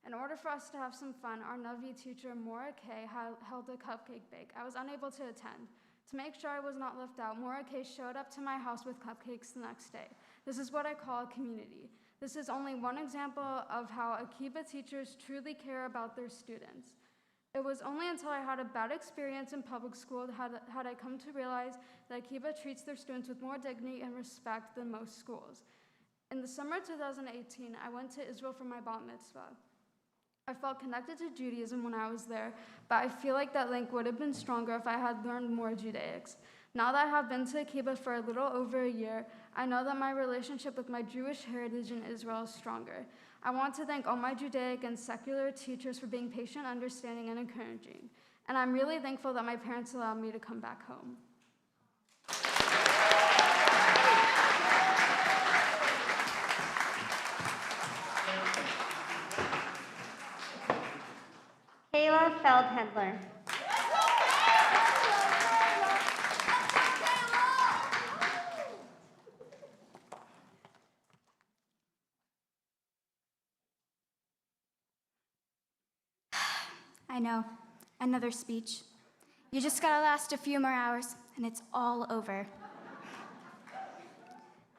In order for us to have some fun, our Navi teacher, Maura Kay, held a cupcake bake. I was unable to attend. To make sure I was not left out, Maura Kay showed up to my house with cupcakes the next day. This is what I call a community. This is only one example of how Akiba teachers truly care about their students. It was only until I had a bad experience in public school had I come to realize that Akiba treats their students with more dignity and respect than most schools. In the summer of 2018, I went to Israel for my bat mitzvah. I felt connected to Judaism when I was there, but I feel like that link would have been stronger if I had learned more Judaics. Now that I have been to Akiba for a little over a year, I know that my relationship with my Jewish heritage in Israel is stronger. I want to thank all my Judaic and secular teachers for being patient, understanding, and encouraging. And I'm really thankful that my parents allowed me to come back home. Kayla Feldhendler. I know, another speech. You just gotta last a few more hours, and it's all over.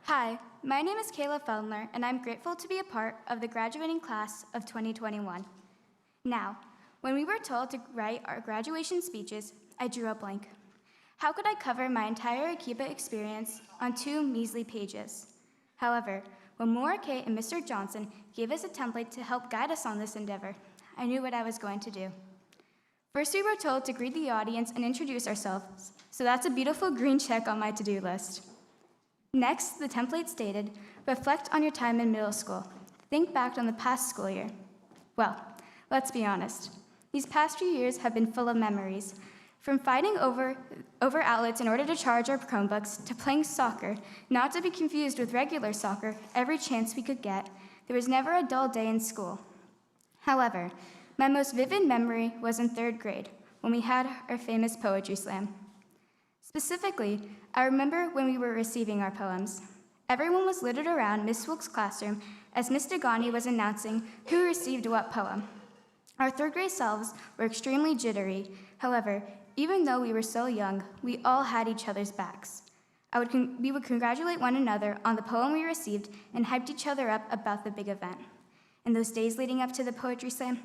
Hi, my name is Kayla Feldner, and I'm grateful to be a part of the graduating class of 2021. Now, when we were told to write our graduation speeches, I drew a blank. How could I cover my entire Akiba experience on 2 measly pages? However, when Maura Kay and Mr. Johnson gave us a template to help guide us on this endeavor, I knew what I was going to do. First, we were told to greet the audience and introduce ourselves, so that's a beautiful green check on my to-do list. Next, the template stated, reflect on your time in middle school. Think back on the past school year. Well, let's be honest. These past few years have been full of memories. From fighting over outlets in order to charge our Chromebooks, to playing soccer, not to be confused with regular soccer, every chance we could get, there was never a dull day in school. However, my most vivid memory was in 3rd grade, when we had our famous poetry slam. Specifically, I remember when we were receiving our poems. Everyone was littered around Miss Wilkes' classroom as Ms. Dagani was announcing who received what poem. Our 3rd grade selves were extremely jittery. However, even though we were so young, we all had each other's backs. We would congratulate one another on the poem we received and hyped each other up about the big event. In those days leading up to the poetry slam,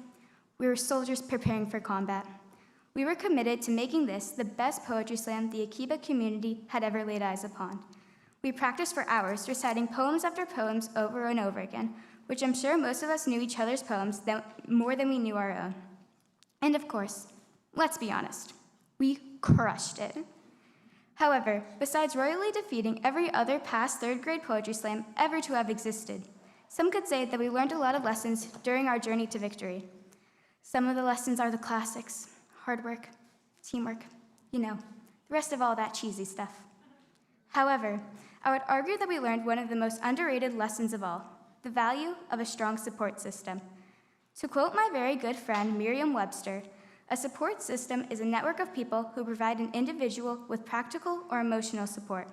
we were soldiers preparing for combat. We were committed to making this the best poetry slam the Akiba community had ever laid eyes upon. We practiced for hours, reciting poems after poems over and over again, which I'm sure most of us knew each other's poems more than we knew our own. And of course, let's be honest, we crushed it. However, besides royally defeating every other past 3rd grade poetry slam ever to have existed, some could say that we learned a lot of lessons during our journey to victory. Some of the lessons are the classics: hard work, teamwork, the rest of all that cheesy stuff. However, I would argue that we learned one of the most underrated lessons of all: the value of a strong support system. To quote my very good friend Merriam-Webster, a support system is a network of people who provide an individual with practical or emotional support.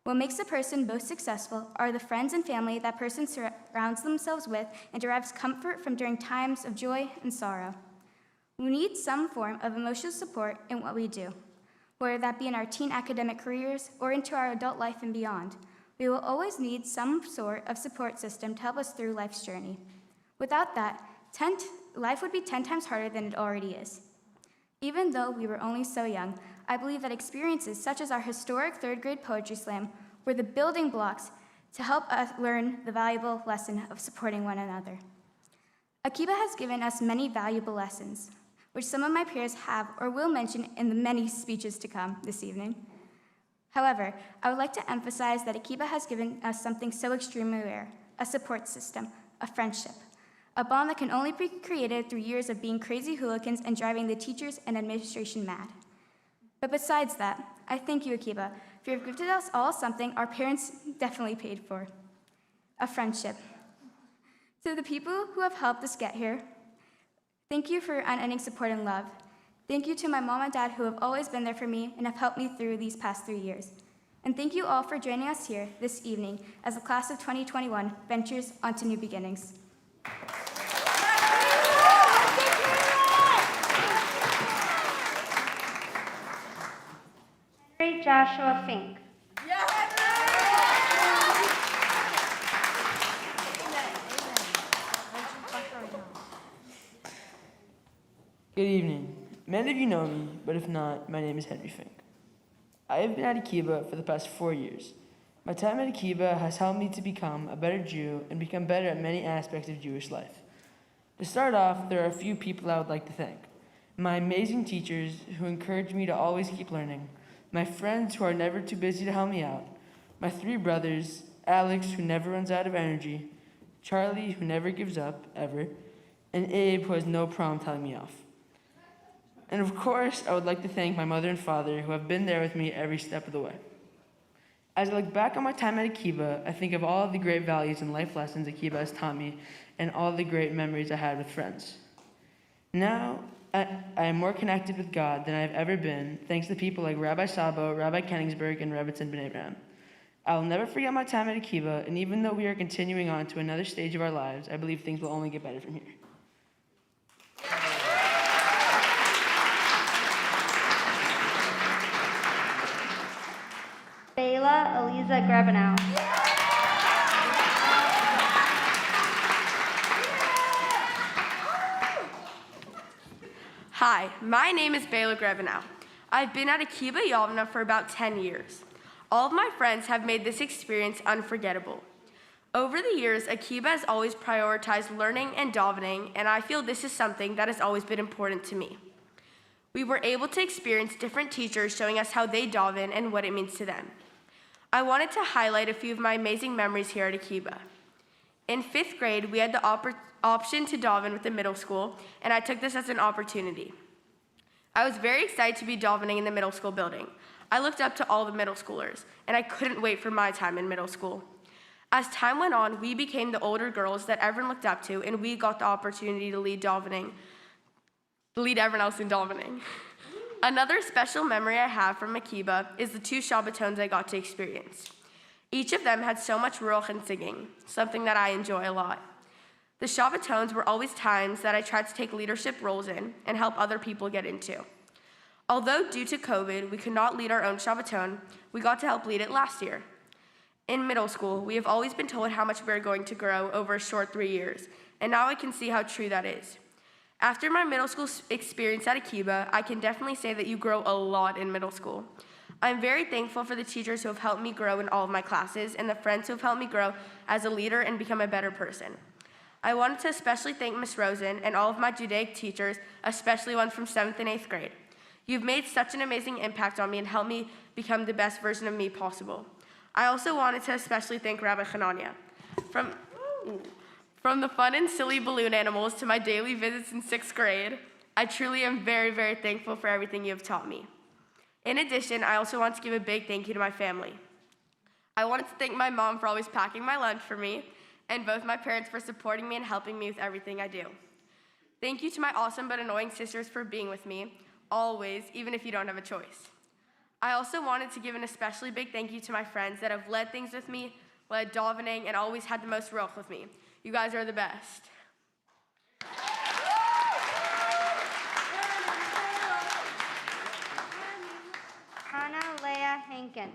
What makes a person most successful are the friends and family that person surrounds themselves with and derives comfort from during times of joy and sorrow. We need some form of emotional support in what we do, whether that be in our teen academic careers or into our adult life and beyond. We will always need some sort of support system to help us through life's journey. Without that, life would be 10 times harder than it already is. Even though we were only so young, I believe that experiences such as our historic 3rd grade poetry slam were the building blocks to help us learn the valuable lesson of supporting one another. Akiba has given us many valuable lessons, which some of my peers have or will mention in the many speeches to come this evening. However, I would like to emphasize that Akiba has given us something so extremely rare: a support system, a friendship, a bond that can only be created through years of being crazy hooligans and driving the teachers and administration mad. But besides that, I thank you, Akiba, for you've gifted us all something our parents definitely paid for: a friendship. To the people who have helped us get here, thank you for your unending support and love. Thank you to my mom and dad who have always been there for me and have helped me through these past 3 years. And thank you all for joining us here this evening as the class of 2021 ventures onto new beginnings. Joshua Fink. Good evening. Many of you know me, but if not, my name is Henry Fink. I have been at Akiba for the past 4 years. My time at Akiba has helped me to become a better Jew and become better at many aspects of Jewish life. To start off, there are a few people I would like to thank. My amazing teachers who encourage me to always keep learning, my friends who are never too busy to help me out, my 3 brothers, Alex who never runs out of energy, Charlie who never gives up, ever, and Abe who has no problem telling me off. And of course, I would like to thank my mother and father who have been there with me every step of the way. As I look back on my time at Akiba, I think of all of the great values and life lessons Akiba has taught me and all the great memories I had with friends. Now, I am more connected with God than I have ever been, thanks to people like Rabbi Sabo, Rabbi Kenningsberg, and Rebbetzin Ben Abraham. I will never forget my time at Akiba, and even though we are continuing on to another stage of our lives, I believe things will only get better from here. Bela Eliza Grebenow. Hi, my name is Bela Grebenow. I've been at Akiba Yavna for about 10 years. All of my friends have made this experience unforgettable. Over the years, Akiba has always prioritized learning and davening, and I feel this is something that has always been important to me. We were able to experience different teachers showing us how they daven and what it means to them. I wanted to highlight a few of my amazing memories here at Akiba. In 5th grade, we had the option to daven with the middle school, and I took this as an opportunity. I was very excited to be davening in the middle school building. I looked up to all the middle schoolers, and I couldn't wait for my time in middle school. As time went on, we became the older girls that everyone looked up to, and we got the opportunity to lead everyone else in davening. Another special memory I have from Akiba is the 2 Shabbatons I got to experience. Each of them had so much ruach and singing, something that I enjoy a lot. The Shabbatons were always times that I tried to take leadership roles in and help other people get into. Although due to COVID, we could not lead our own Shabbaton, we got to help lead it last year. In middle school, we have always been told how much we are going to grow over a short 3 years, and now I can see how true that is. After my middle school experience at Akiba, I can definitely say that you grow a lot in middle school. I'm very thankful for the teachers who have helped me grow in all of my classes and the friends who have helped me grow as a leader and become a better person. I wanted to especially thank Ms. Rosen and all of my Judaic teachers, especially ones from 7th and 8th grade. You've made such an amazing impact on me and helped me become the best version of me possible. I also wanted to especially thank Rabbi Hanania. From the fun and silly balloon animals to my daily visits in 6th grade, I truly am very, very thankful for everything you have taught me. In addition, I also want to give a big thank you to my family. I wanted to thank my mom for always packing my lunch for me, and both my parents for supporting me and helping me with everything I do. Thank you to my awesome but annoying sisters for being with me, always, even if you don't have a choice. I also wanted to give an especially big thank you to my friends that have led things with me, led davening, and always had the most ruach with me. You guys are the best. Hannah Leah Hankin.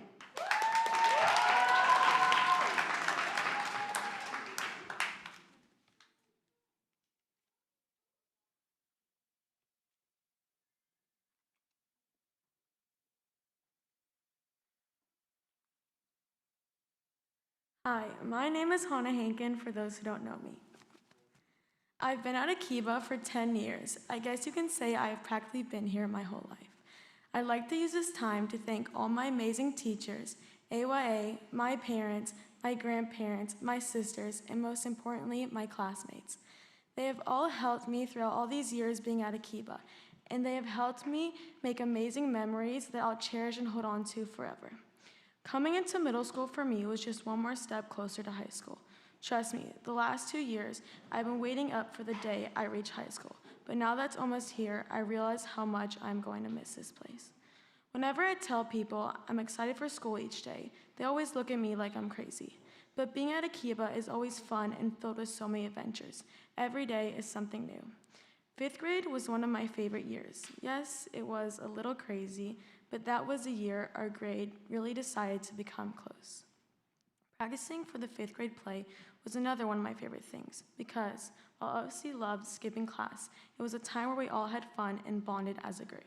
Hi, my name is Hannah Hankin, for those who don't know me. I've been at Akiba for 10 years. I guess you can say I have practically been here my whole life. I'd like to use this time to thank all my amazing teachers, AYA, my parents, my grandparents, my sisters, and most importantly, my classmates. They have all helped me throughout all these years being at Akiba, and they have helped me make amazing memories that I'll cherish and hold on to forever. Coming into middle school for me was just one more step closer to high school. Trust me, the last 2 years, I've been waiting up for the day I reach high school. But now that's almost here, I realize how much I'm going to miss this place. Whenever I tell people I'm excited for school each day, they always look at me like I'm crazy. But being at Akiba is always fun and filled with so many adventures. Every day is something new. Fifth grade was one of my favorite years. Yes, it was a little crazy, but that was the year our grade really decided to become close. Practicing for the fifth grade play was another one of my favorite things because while I obviously loved skipping class, it was a time where we all had fun and bonded as a grade.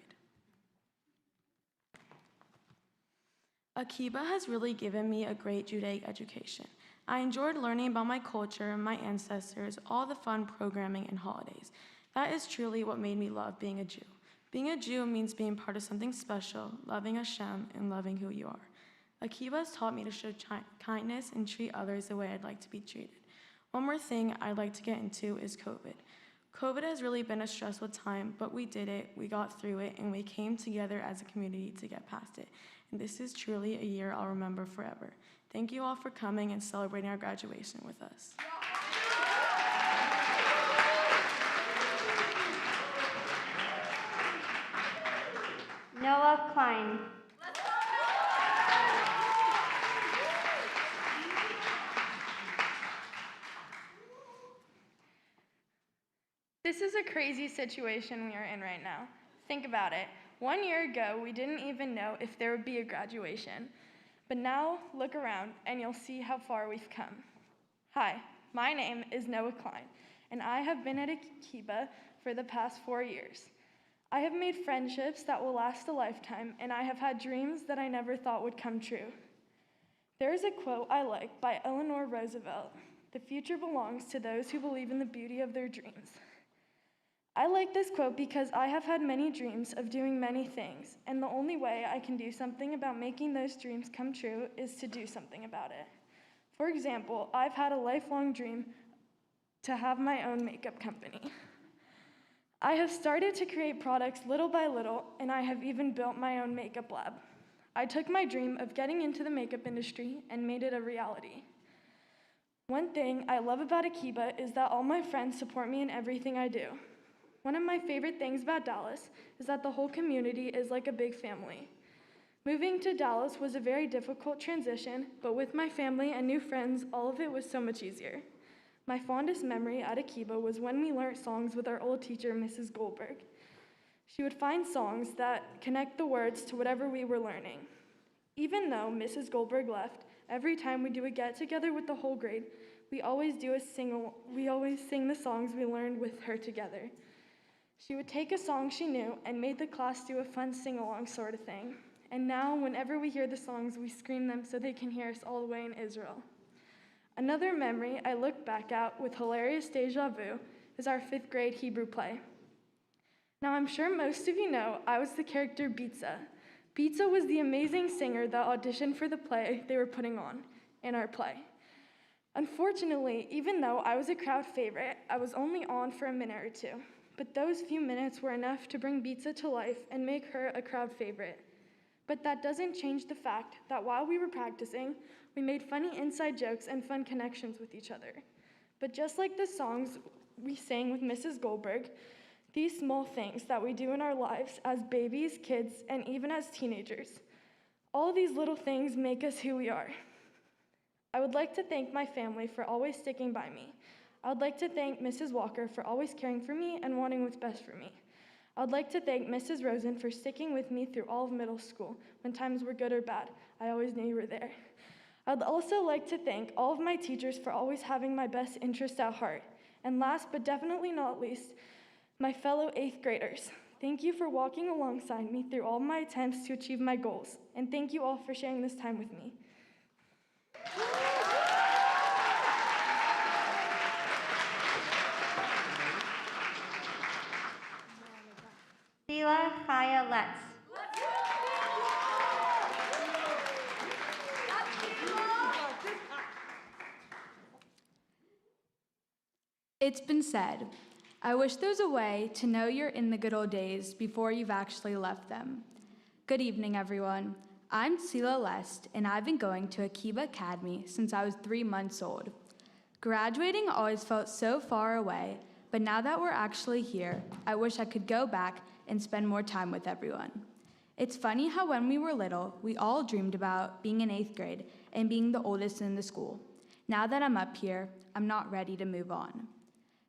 Akiba has really given me a great Judaic education. I enjoyed learning about my culture, my ancestors, all the fun programming and holidays. That is truly what made me love being a Jew. Being a Jew means being part of something special, loving Hashem, and loving who you are. Akiba has taught me to show kindness and treat others the way I'd like to be treated. One more thing I'd like to get into is COVID. COVID has really been a stressful time, but we did it, we got through it, and we came together as a community to get past it. And this is truly a year I'll remember forever. Thank you all for coming and celebrating our graduation with us. Noah Klein. This is a crazy situation we are in right now. Think about it. 1 year ago, we didn't even know if there would be a graduation. But now, look around, and you'll see how far we've come. Hi, my name is Noah Klein, and I have been at Akiba for the past 4 years. I have made friendships that will last a lifetime, and I have had dreams that I never thought would come true. There is a quote I like by Eleanor Roosevelt: "The future belongs to those who believe in the beauty of their dreams." I like this quote because I have had many dreams of doing many things, and the only way I can do something about making those dreams come true is to do something about it. For example, I've had a lifelong dream to have my own makeup company. I have started to create products little by little, and I have even built my own makeup lab. I took my dream of getting into the makeup industry and made it a reality. One thing I love about Akiba is that all my friends support me in everything I do. One of my favorite things about Dallas is that the whole community is like a big family. Moving to Dallas was a very difficult transition, but with my family and new friends, all of it was so much easier. My fondest memory at Akiba was when we learned songs with our old teacher, Mrs. Goldberg. She would find songs that connect the words to whatever we were learning. Even though Mrs. Goldberg left, every time we do a get-together with the whole grade, we always sing the songs we learned with her together. She would take a song she knew and made the class do a fun sing-along sort of thing. And now, whenever we hear the songs, we scream them so they can hear us all the way in Israel. Another memory I look back at with hilarious deja vu is our 5th grade Hebrew play. Now, I'm sure most of you know I was the character Bitza. Bitza was the amazing singer that auditioned for the play they were putting on in our play. Unfortunately, even though I was a crowd favorite, I was only on for a minute or two. But those few minutes were enough to bring Bitza to life and make her a crowd favorite. But that doesn't change the fact that while we were practicing, we made funny inside jokes and fun connections with each other. But just like the songs we sang with Mrs. Goldberg, these small things that we do in our lives as babies, kids, and even as teenagers, all these little things make us who we are. I would like to thank my family for always sticking by me. I would like to thank Mrs. Walker for always caring for me and wanting what's best for me. I would like to thank Mrs. Rosen for sticking with me through all of middle school. When times were good or bad, I always knew you were there. I would also like to thank all of my teachers for always having my best interest at heart. And last but definitely not least, my fellow 8th graders. Thank you for walking alongside me through all my attempts to achieve my goals. And thank you all for sharing this time with me. Sila Chaya Letts. It's been said, I wish there was a way to know you're in the good old days before you've actually left them. Good evening, everyone. I'm Sila Lest, and I've been going to Akiba Academy since I was 3 months old. Graduating always felt so far away, but now that we're actually here, I wish I could go back and spend more time with everyone. It's funny how when we were little, we all dreamed about being in 8th grade and being the oldest in the school. Now that I'm up here, I'm not ready to move on.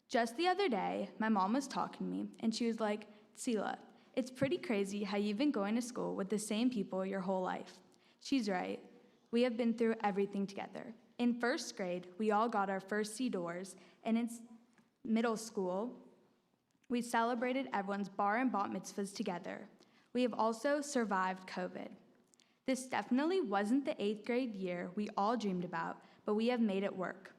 Just the other day, my mom was talking to me, and she was like, Sela, it's pretty crazy how you've been going to school with the same people your whole life. She's right. We have been through everything together. In first grade, we all got our first sea doors, and in middle school, we celebrated everyone's bar and bat mitzvahs together. We have also survived COVID. This definitely wasn't the 8th grade year we all dreamed about, but we have made it work.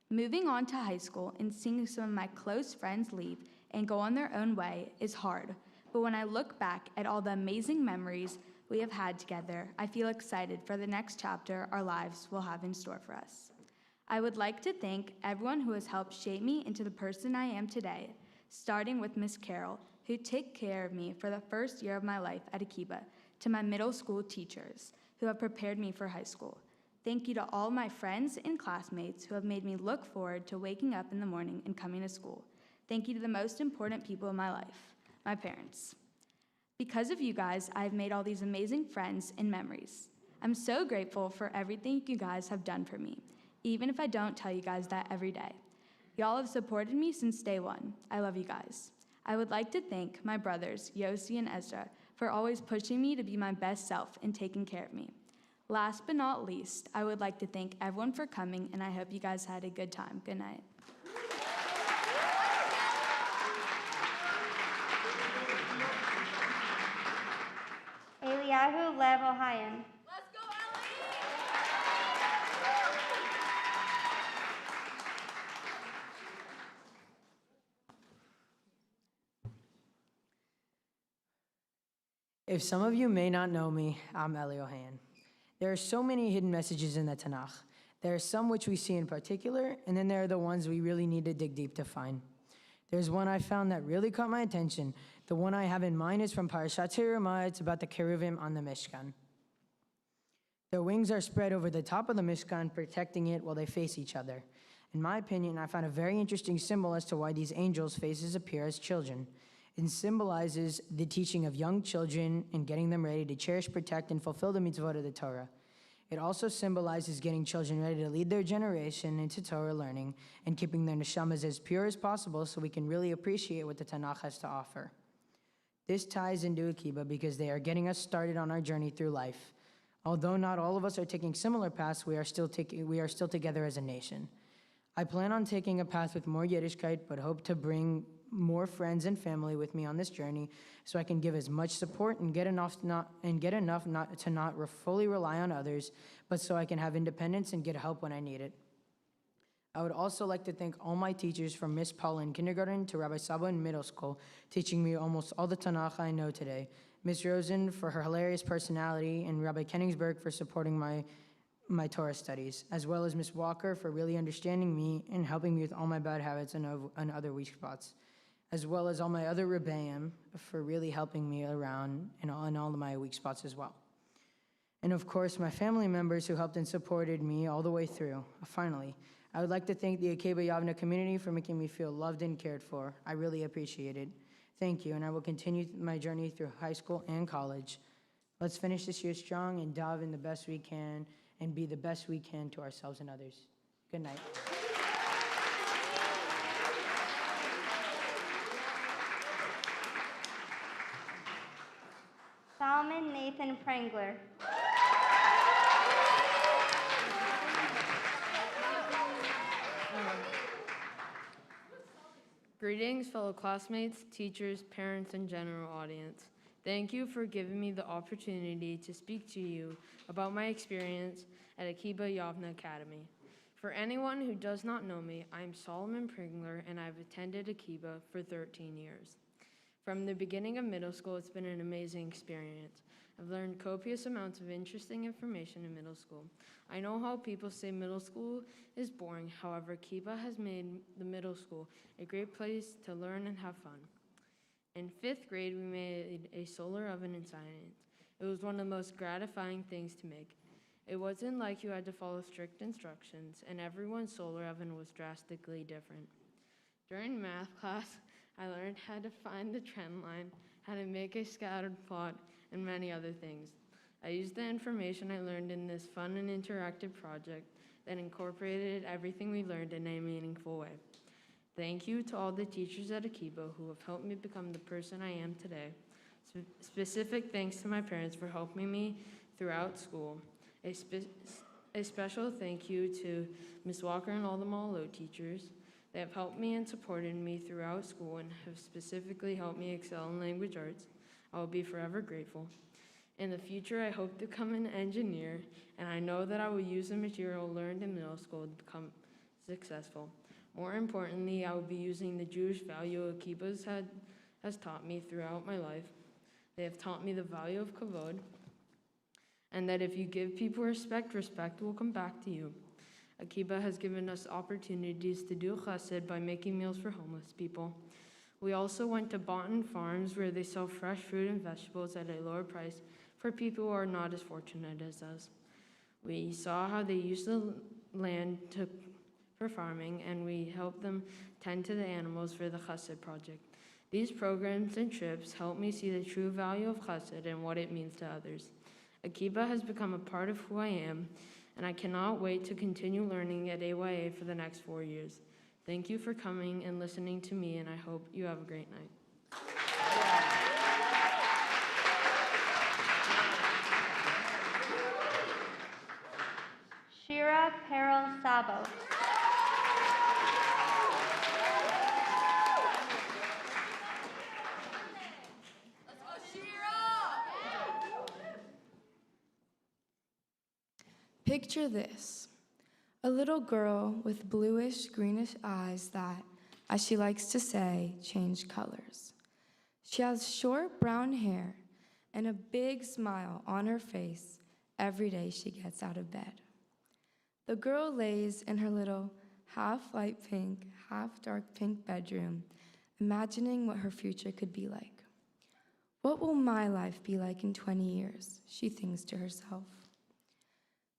Moving on to high school and seeing some of my close friends leave and go on their own way is hard, but when I look back at all the amazing memories we have had together, I feel excited for the next chapter our lives will have in store for us. I would like to thank everyone who has helped shape me into the person I am today, starting with Miss Carol, who took care of me for the first year of my life at Akiba, to my middle school teachers, who have prepared me for high school. Thank you to all my friends and classmates who have made me look forward to waking up in the morning and coming to school. Thank you to the most important people in my life, my parents. Because of you guys, I've made all these amazing friends and memories. I'm so grateful for everything you guys have done for me, even if I don't tell you guys that every day. Y'all have supported me since day one. I love you guys. I would like to thank my brothers, Yossi and Ezra, for always pushing me to be my best self and taking care of me. Last but not least, I would like to thank everyone for coming, and I hope you guys had a good time. Good night. Eliyahu Lev Ohayon. If some of you may not know me, I'm Eli Ohayon. There are so many hidden messages in the Tanakh. There are some which we see in particular, and then there are the ones we really need to dig deep to find. There's one I found that really caught my attention. The one I have in mind is from Parashat Terumah. It's about the cheruvim on the Mishkan. Their wings are spread over the top of the Mishkan, protecting it while they face each other. In my opinion, I found a very interesting symbol as to why these angels' faces appear as children. It symbolizes the teaching of young children and getting them ready to cherish, protect, and fulfill the mitzvot of the Torah. It also symbolizes getting children ready to lead their generation into Torah learning and keeping their neshamas as pure as possible so we can really appreciate what the Tanakh has to offer. This ties into Akiba because they are getting us started on our journey through life. Although not all of us are taking similar paths, we are still together as a nation. I plan on taking a path with more Yiddishkeit, but hope to bring more friends and family with me on this journey so I can give as much support and get enough not to fully rely on others, but so I can have independence and get help when I need it. I would also like to thank all my teachers from Miss Paula in kindergarten to Rabbi Sabo in middle school, teaching me almost all the Tanakh I know today, Miss Rosen for her hilarious personality, and Rabbi Kenningsberg for supporting my Torah studies, as well as Miss Walker for really understanding me and helping me with all my bad habits and other weak spots, as well as all my other Rebbeim for really helping me around in all of my weak spots as well. And of course, my family members who helped and supported me all the way through. Finally, I would like to thank the Akiba Yavna community for making me feel loved and cared for. I really appreciate it. Thank you, and I will continue my journey through high school and college. Let's finish this year strong and dive in the best we can and be the best we can to ourselves and others. Good night. Solomon Nathan Prangler. Greetings, fellow classmates, teachers, parents, and general audience. Thank you for giving me the opportunity to speak to you about my experience at Akiba Yavna Academy. For anyone who does not know me, I'm Solomon Pringler, and I've attended Akiba for 13 years. From the beginning of middle school, it's been an amazing experience. I've learned copious amounts of interesting information in middle school. I know how people say middle school is boring. However, Akiba has made the middle school a great place to learn and have fun. In 5th grade, we made a solar oven in science. It was one of the most gratifying things to make. It wasn't like you had to follow strict instructions, and everyone's solar oven was drastically different. During math class, I learned how to find the trend line, how to make a scattered plot, and many other things. I used the information I learned in this fun and interactive project that incorporated everything we learned in a meaningful way. Thank you to all the teachers at Akiba who have helped me become the person I am today. Specific thanks to my parents for helping me throughout school. A special thank you to Ms. Walker and all the Malo teachers. They have helped me and supported me throughout school and have specifically helped me excel in language arts. I will be forever grateful. In the future, I hope to become an engineer, and I know that I will use the material learned in middle school to become successful. More importantly, I will be using the Jewish value Akiba has taught me throughout my life. They have taught me the value of kavod, and that if you give people respect, respect will come back to you. Akiba has given us opportunities to do chesed by making meals for homeless people. We also went to Bounton Farms where they sell fresh fruit and vegetables at a lower price for people who are not as fortunate as us. We saw how they use the land for farming, and we helped them tend to the animals for the chesed project. These programs and trips help me see the true value of chesed and what it means to others. Akiba has become a part of who I am, and I cannot wait to continue learning at AYA for the next 4 years. Thank you for coming and listening to me, and I hope you have a great night. Shira Peril Sabo. Picture this, a little girl with bluish-greenish eyes that, as she likes to say, change colors. She has short brown hair and a big smile on her face every day she gets out of bed. The girl lays in her little half-light pink, half-dark pink bedroom, imagining what her future could be like. What will my life be like in 20 years, she thinks to herself.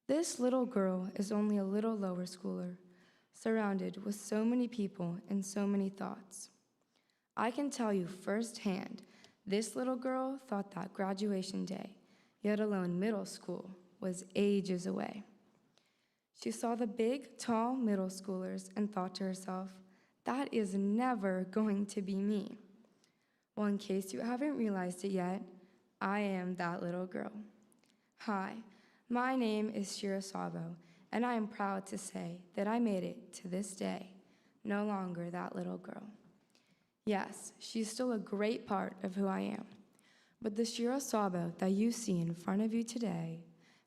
This little girl is only a little lower schooler, surrounded with so many people and so many thoughts. I can tell you firsthand, this little girl thought that graduation day, yet alone middle school, was ages away. She saw the big, tall middle schoolers and thought to herself, that is never going to be me. Well, in case you haven't realized it yet, I am that little girl. Hi. My name is Shira Sabo, and I am proud to say that I made it to this day, no longer that little girl. Yes, she's still a great part of who I am, but the Shira Sabo that you see in front of you today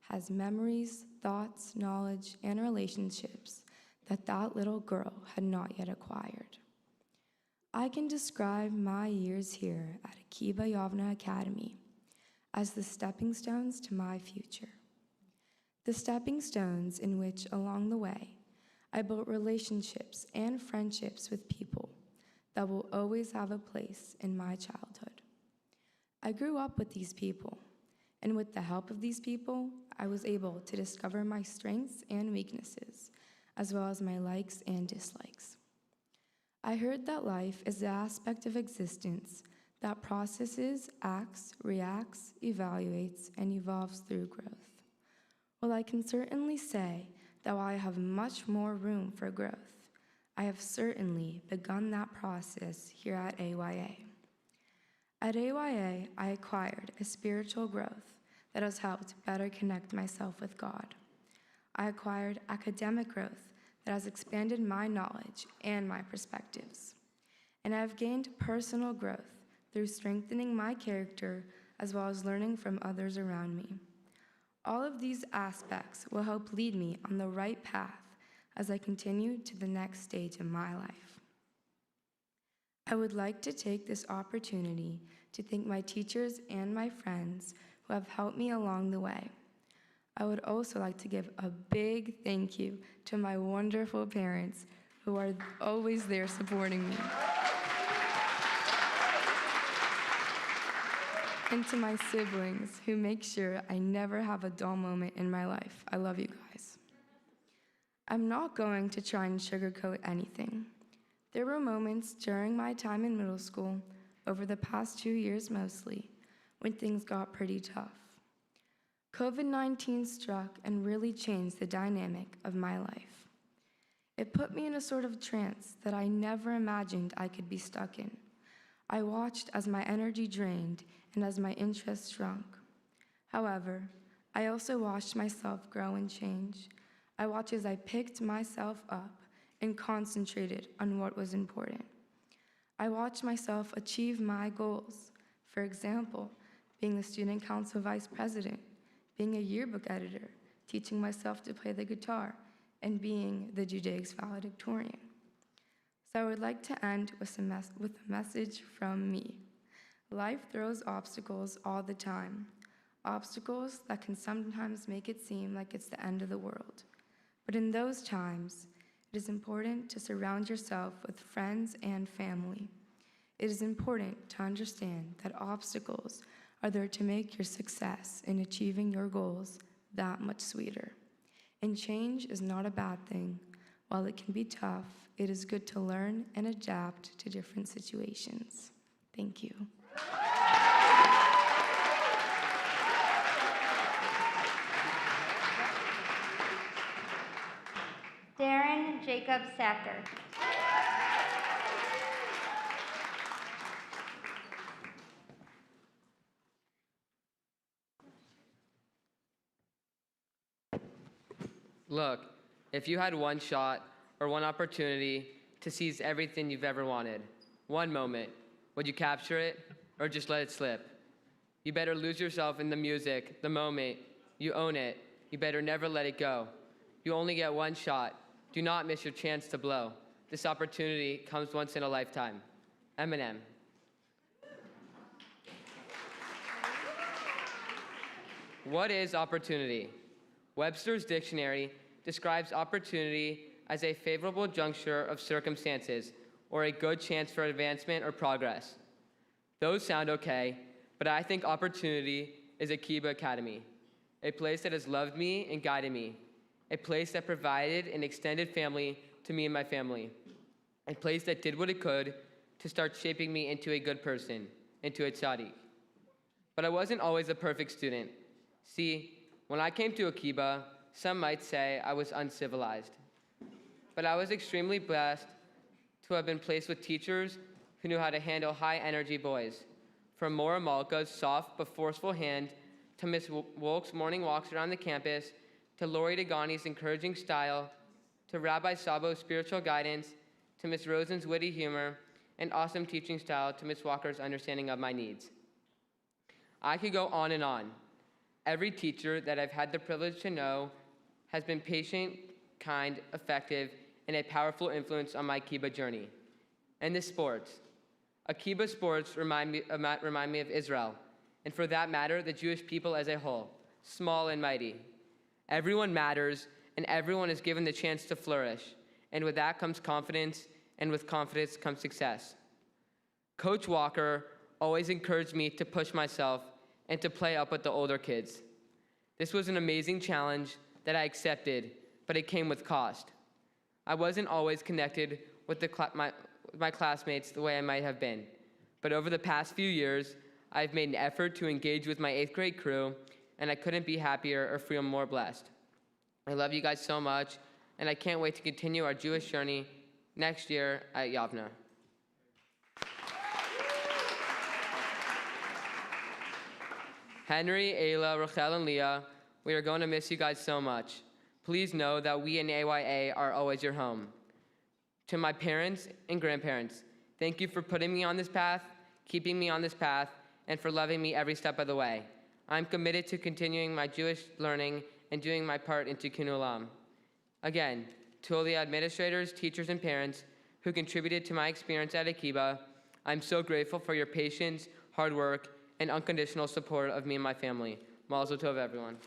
has memories, thoughts, knowledge, and relationships that little girl had not yet acquired. I can describe my years here at Akiba Yavna Academy as the stepping stones to my future. The stepping stones in which, along the way, I built relationships and friendships with people that will always have a place in my childhood. I grew up with these people, and with the help of these people, I was able to discover my strengths and weaknesses, as well as my likes and dislikes. I heard that life is the aspect of existence that processes, acts, reacts, evaluates, and evolves through growth. Well, I can certainly say that while I have much more room for growth, I have certainly begun that process here at AYA. At AYA, I acquired a spiritual growth that has helped better connect myself with God. I acquired academic growth that has expanded my knowledge and my perspectives. And I have gained personal growth through strengthening my character as well as learning from others around me. All of these aspects will help lead me on the right path as I continue to the next stage of my life. I would like to take this opportunity to thank my teachers and my friends who have helped me along the way. I would also like to give a big thank you to my wonderful parents who are always there supporting me. And to my siblings who make sure I never have a dull moment in my life. I love you guys. I'm not going to try and sugarcoat anything. There were moments during my time in middle school, over the past 2 years mostly, when things got pretty tough. COVID-19 struck and really changed the dynamic of my life. It put me in a sort of trance that I never imagined I could be stuck in. I watched as my energy drained and as my interest shrunk. However, I also watched myself grow and change. I watched as I picked myself up and concentrated on what was important. I watched myself achieve my goals. For example, being the student council vice president, being a yearbook editor, teaching myself to play the guitar, and being the Judaics valedictorian. So I would like to end with a message from me. Life throws obstacles all the time, obstacles that can sometimes make it seem like it's the end of the world. But in those times, it is important to surround yourself with friends and family. It is important to understand that obstacles are there to make your success in achieving your goals that much sweeter. And change is not a bad thing. While it can be tough, it is good to learn and adapt to different situations. Thank you. Darren Jacob Sacker. Look, if you had one shot or one opportunity to seize everything you've ever wanted, one moment, would you capture it or just let it slip? You better lose yourself in the music, the moment. You own it. You better never let it go. You only get one shot. Do not miss your chance to blow. This opportunity comes once in a lifetime. Eminem. What is opportunity? Webster's dictionary describes opportunity as a favorable juncture of circumstances or a good chance for advancement or progress. Those sound okay, but I think opportunity is Akiba Academy, a place that has loved me and guided me, a place that provided an extended family to me and my family, a place that did what it could to start shaping me into a good person, into a tzaddik. But I wasn't always a perfect student. See, when I came to Akiba, some might say I was uncivilized. But I was extremely blessed to have been placed with teachers who knew how to handle high-energy boys, from Maura Malka's soft but forceful hand, to Miss Wolk's morning walks around the campus, to Lori Degani's encouraging style, to Rabbi Sabo's spiritual guidance, to Miss Rosen's witty humor, and awesome teaching style, to Miss Walker's understanding of my needs. I could go on and on. Every teacher that I've had the privilege to know has been patient, kind, effective, and a powerful influence on my Akiba journey. And the sports. Akiba sports remind me of Israel, and for that matter, the Jewish people as a whole, small and mighty. Everyone matters, and everyone is given the chance to flourish. And with that comes confidence, and with confidence comes success. Coach Walker always encouraged me to push myself and to play up with the older kids. This was an amazing challenge that I accepted, but it came with cost. I wasn't always connected with my classmates the way I might have been, but over the past few years, I've made an effort to engage with my 8th grade crew, and I couldn't be happier or feel more blessed. I love you guys so much, and I can't wait to continue our Jewish journey next year at Yavna. Henry, Ayla, Rachel, and Leah, we are going to miss you guys so much. Please know that we in AYA are always your home. To my parents and grandparents, thank you for putting me on this path, keeping me on this path, and for loving me every step of the way. I'm committed to continuing my Jewish learning and doing my part in Tikkun Olam. Again, to all the administrators, teachers, and parents who contributed to my experience at Akiba, I'm so grateful for your patience, hard work, and unconditional support of me and my family. Mazel tov, everyone.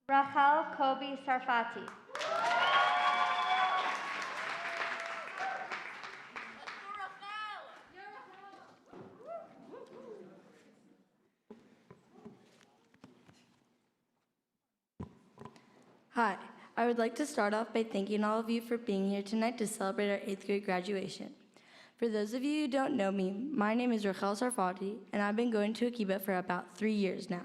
Rachel Kobe Sarfati. Hi, I would like to start off by thanking all of you for being here tonight to celebrate our 8th grade graduation. For those of you who don't know me, my name is Rachel Sarfati, and I've been going to Akiba for about 3 years now.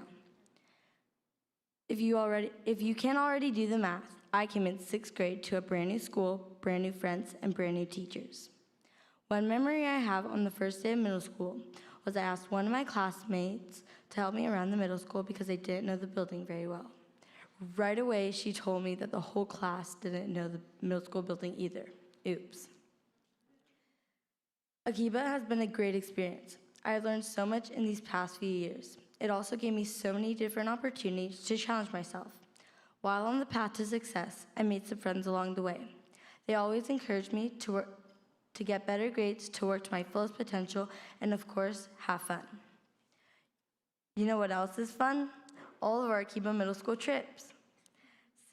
If you can't already do the math, I came in 6th grade to a brand new school, brand new friends, and brand new teachers. One memory I have on the first day of middle school was I asked one of my classmates to help me around the middle school because they didn't know the building very well. Right away, she told me that the whole class didn't know the middle school building either. Oops. Akiba has been a great experience. I have learned so much in these past few years. It also gave me so many different opportunities to challenge myself. While on the path to success, I made some friends along the way. They always encouraged me to get better grades, to work to my fullest potential, and of course, have fun. You know what else is fun? All of our Akiba Middle School trips.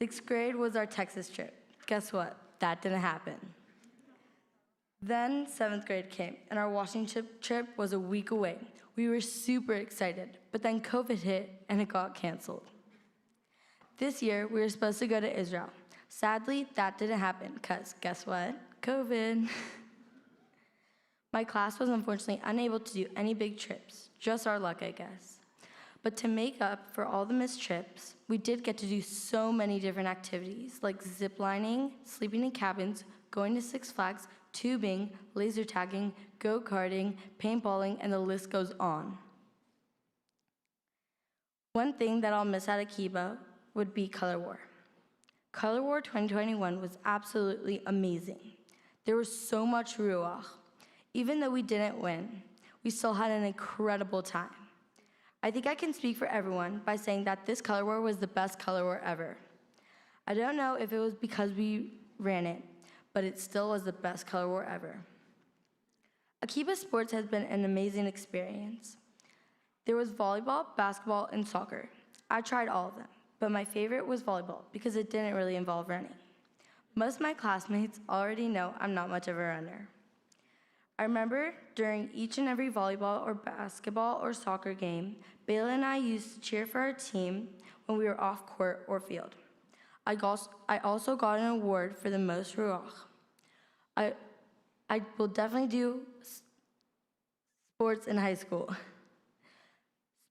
6th grade was our Texas trip. Guess what? That didn't happen. Then 7th grade came, and our Washington trip was a week away. We were super excited, but then COVID hit, and it got canceled. This year, we were supposed to go to Israel. Sadly, that didn't happen, because guess what? COVID. My class was unfortunately unable to do any big trips. Just our luck, I guess. But to make up for all the missed trips, we did get to do so many different activities, like ziplining, sleeping in cabins, going to Six Flags, tubing, laser tagging, go-karting, paintballing, and the list goes on. One thing that I'll miss at Akiba would be Color War. Color War 2021 was absolutely amazing. There was so much ruach. Even though we didn't win, we still had an incredible time. I think I can speak for everyone by saying that this Color War was the best Color War ever. I don't know if it was because we ran it, but it still was the best Color War ever. Akiba Sports has been an amazing experience. There was volleyball, basketball, and soccer. I tried all of them, but my favorite was volleyball because it didn't really involve running. Most of my classmates already know I'm not much of a runner. I remember during each and every volleyball or basketball or soccer game, Bayla and I used to cheer for our team when we were off court or field. I also got an award for the most ruach. I will definitely do sports in high school.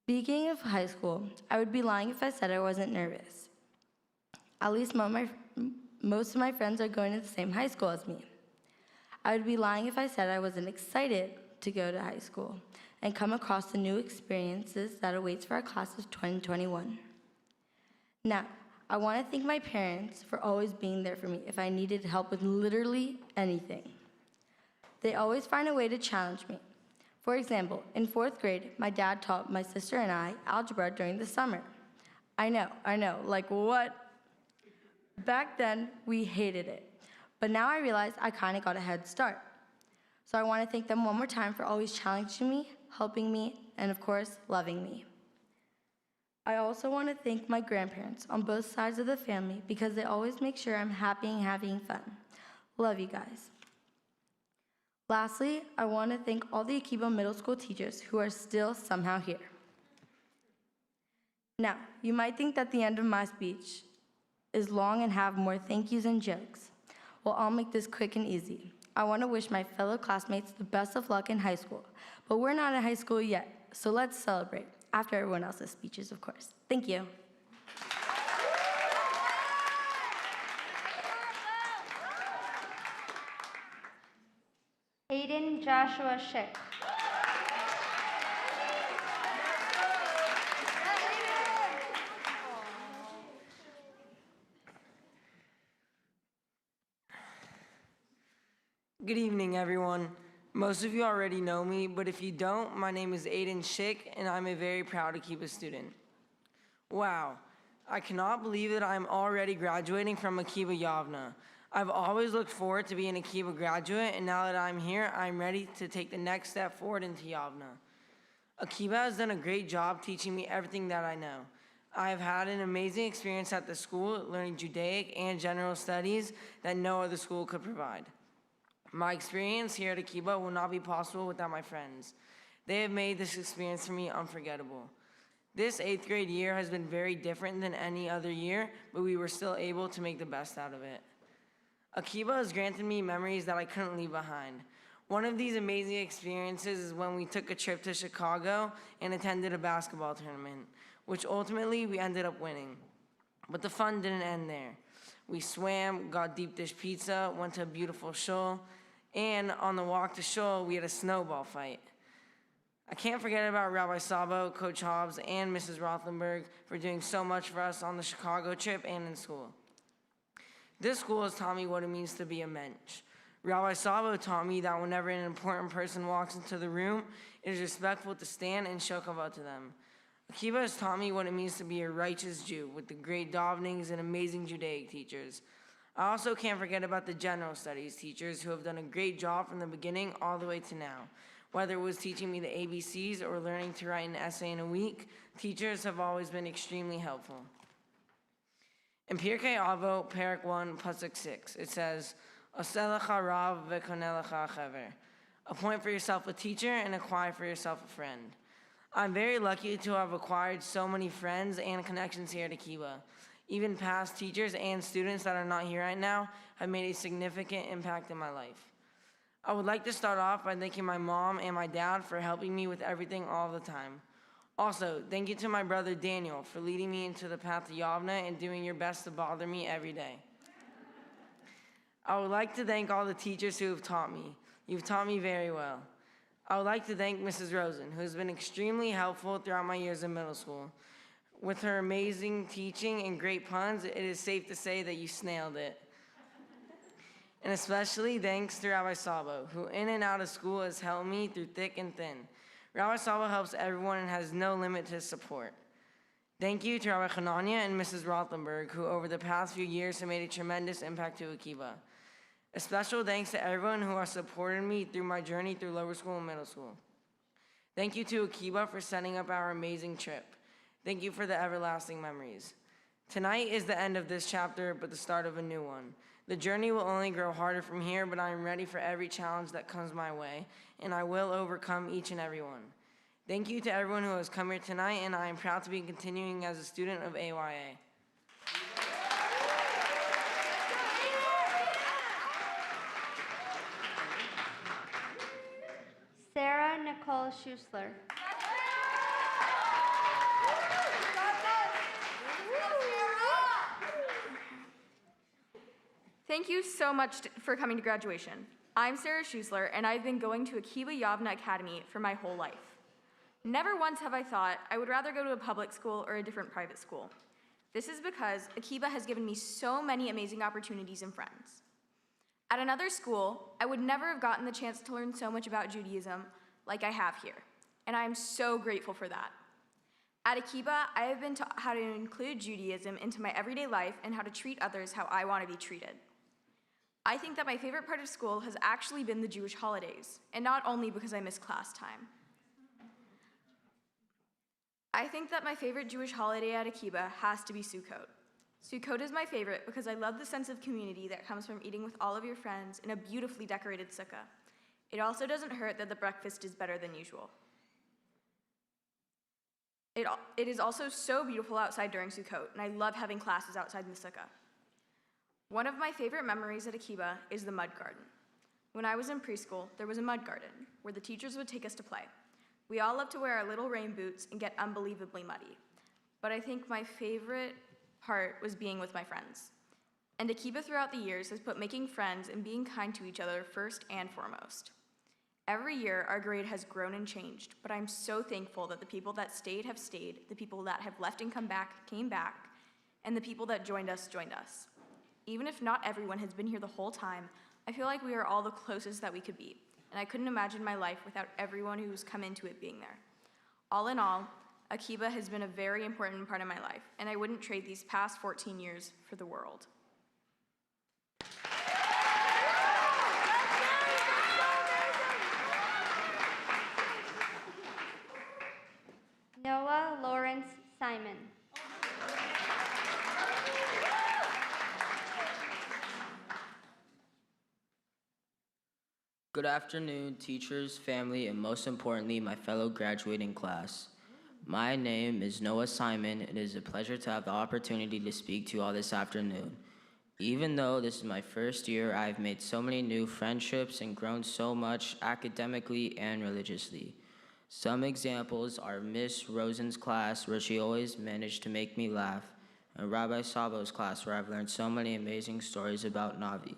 Speaking of high school, I would be lying if I said I wasn't nervous. At least most of my friends are going to the same high school as me. I would be lying if I said I wasn't excited to go to high school and come across the new experiences that awaits for our class of 2021. Now, I want to thank my parents for always being there for me if I needed help with literally anything. They always find a way to challenge me. For example, in 4th grade, my dad taught my sister and I algebra during the summer. I know, like what? Back then, we hated it. But now I realize I kind of got a head start. So I want to thank them one more time for always challenging me, helping me, and of course, loving me. I also want to thank my grandparents on both sides of the family because they always make sure I'm happy and having fun. Love you guys. Lastly, I want to thank all the Akiba Middle School teachers who are still somehow here. Now, you might think that the end of my speech is long and have more thank yous and jokes. Well, I'll make this quick and easy. I want to wish my fellow classmates the best of luck in high school, but we're not in high school yet, so let's celebrate, after everyone else's speeches, of course. Thank you. Aiden Joshua Schick. Good evening, everyone. Most of you already know me, but if you don't, my name is Aiden Schick, and I'm a very proud Akiba student. Wow, I cannot believe that I'm already graduating from Akiba Yavna. I've always looked forward to being an Akiba graduate, and now that I'm here, I'm ready to take the next step forward into Yavna. Akiba has done a great job teaching me everything that I know. I have had an amazing experience at the school, learning Judaic and general studies that no other school could provide. My experience here at Akiba will not be possible without my friends. They have made this experience for me unforgettable. This 8th grade year has been very different than any other year, but we were still able to make the best out of it. Akiba has granted me memories that I couldn't leave behind. One of these amazing experiences is when we took a trip to Chicago and attended a basketball tournament, which ultimately we ended up winning. But the fun didn't end there. We swam, got deep dish pizza, went to a beautiful shul, and on the walk to shul, we had a snowball fight. I can't forget about Rabbi Sabo, Coach Hobbs, and Mrs. Rothenberg for doing so much for us on the Chicago trip and in school. This school has taught me what it means to be a mensch. Rabbi Sabo taught me that whenever an important person walks into the room, it is respectful to stand and show kavod to them. Akiva has taught me what it means to be a righteous Jew with the great davenings and amazing Judaic teachers. I also can't forget about the general studies teachers who have done a great job from the beginning all the way to now. Whether it was teaching me the ABCs or learning to write an essay in a week, teachers have always been extremely helpful. In Pirkei Avot, Parak 1, Pasuk 6, it says, "Oseh lecha rav v'koneh lecha chaver." Appoint for yourself a teacher and acquire for yourself a friend. I'm very lucky to have acquired so many friends and connections here at Akiba. Even past teachers and students that are not here right now have made a significant impact in my life. I would like to start off by thanking my mom and my dad for helping me with everything all the time. Also, thank you to my brother Daniel for leading me into the path to Yavna and doing your best to bother me every day. I would like to thank all the teachers who have taught me. You've taught me very well. I would like to thank Mrs. Rosen, who has been extremely helpful throughout my years in middle school. With her amazing teaching and great puns, it is safe to say that you snailed it. And especially thanks to Rabbi Sabo, who in and out of school has helped me through thick and thin. Rabbi Sabo helps everyone and has no limit to his support. Thank you to Rabbi Hanania and Mrs. Rothenberg, who over the past few years have made a tremendous impact to Akiba. A special thanks to everyone who has supported me through my journey through lower school and middle school. Thank you to Akiba for setting up our amazing trip. Thank you for the everlasting memories. Tonight is the end of this chapter, but the start of a new one. The journey will only grow harder from here, but I am ready for every challenge that comes my way, and I will overcome each and every one. Thank you to everyone who has come here tonight, and I am proud to be continuing as a student of AYA. Sarah Nicole Schussler. Thank you so much for coming to graduation. I'm Sarah Schussler, and I've been going to Akiba Yavna Academy for my whole life. Never once have I thought I would rather go to a public school or a different private school. This is because Akiba has given me so many amazing opportunities and friends. At another school, I would never have gotten the chance to learn so much about Judaism like I have here, and I am so grateful for that. At Akiba, I have been taught how to include Judaism into my everyday life and how to treat others how I want to be treated. I think that my favorite part of school has actually been the Jewish holidays, and not only because I miss class time. I think that my favorite Jewish holiday at Akiba has to be Sukkot. Sukkot is my favorite because I love the sense of community that comes from eating with all of your friends in a beautifully decorated sukkah. It also doesn't hurt that the breakfast is better than usual. It is also so beautiful outside during Sukkot, and I love having classes outside in the sukkah. One of my favorite memories at Akiba is the mud garden. When I was in preschool, there was a mud garden where the teachers would take us to play. We all loved to wear our little rain boots and get unbelievably muddy. But I think my favorite part was being with my friends. And Akiba throughout the years has put making friends and being kind to each other first and foremost. Every year, our grade has grown and changed, but I'm so thankful that the people that stayed have stayed, the people that have left and come back came back, and the people that joined us joined us. Even if not everyone has been here the whole time, I feel like we are all the closest that we could be, and I couldn't imagine my life without everyone who's come into it being there. All in all, Akiba has been a very important part of my life, and I wouldn't trade these past 14 years for the world. Noah Lawrence Simon. Good afternoon, teachers, family, and most importantly, my fellow graduating class. My name is Noah Simon. It is a pleasure to have the opportunity to speak to you all this afternoon. Even though this is my first year, I've made so many new friendships and grown so much academically and religiously. Some examples are Miss Rosen's class, where she always managed to make me laugh, and Rabbi Sabo's class, where I've learned so many amazing stories about Navi.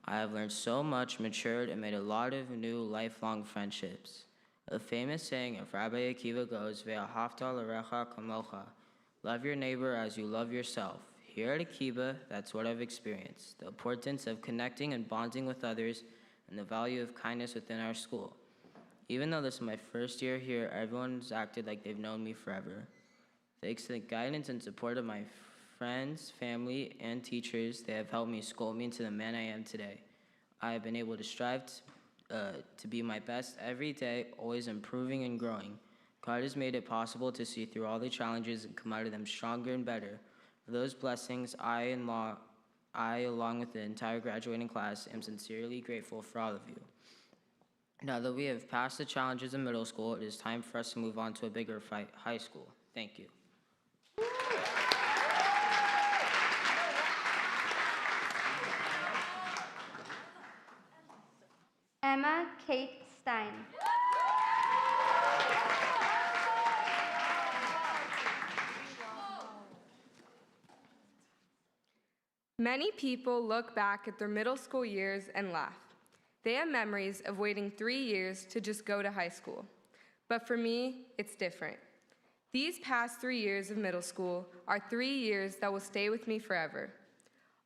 I have learned so much, matured, and made a lot of new lifelong friendships. A famous saying of Rabbi Akiva goes, Ve'ahavta l'recha kamocha, love your neighbor as you love yourself. Here at Akiba, that's what I've experienced, the importance of connecting and bonding with others, and the value of kindness within our school. Even though this is my first year here, everyone's acted like they've known me forever. Thanks to the guidance and support of my friends, family, and teachers, they have helped me sculpt me into the man I am today. I have been able to strive to be my best every day, always improving and growing. God has made it possible to see through all the challenges and come out of them stronger and better. For those blessings, I, along with the entire graduating class, am sincerely grateful for all of you. Now that we have passed the challenges in middle school, it is time for us to move on to a bigger fight, high school. Thank you. Emma Kate Stein. Many people look back at their middle school years and laugh. They have memories of waiting 3 years to just go to high school. But for me, it's different. These past 3 years of middle school are 3 years that will stay with me forever.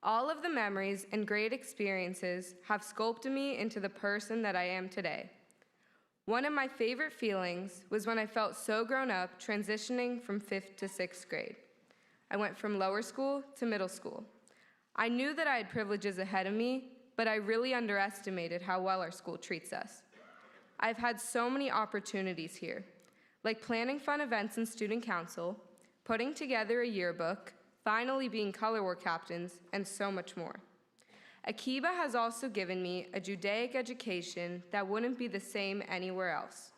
All of the memories and great experiences have sculpted me into the person that I am today. One of my favorite feelings was when I felt so grown up transitioning from 5th to 6th grade. I went from lower school to middle school. I knew that I had privileges ahead of me, but I really underestimated how well our school treats us. I've had so many opportunities here, like planning fun events in student council, putting together a yearbook, finally being color war captains, and so much more. Akiba has also given me a Judaic education that wouldn't be the same anywhere else.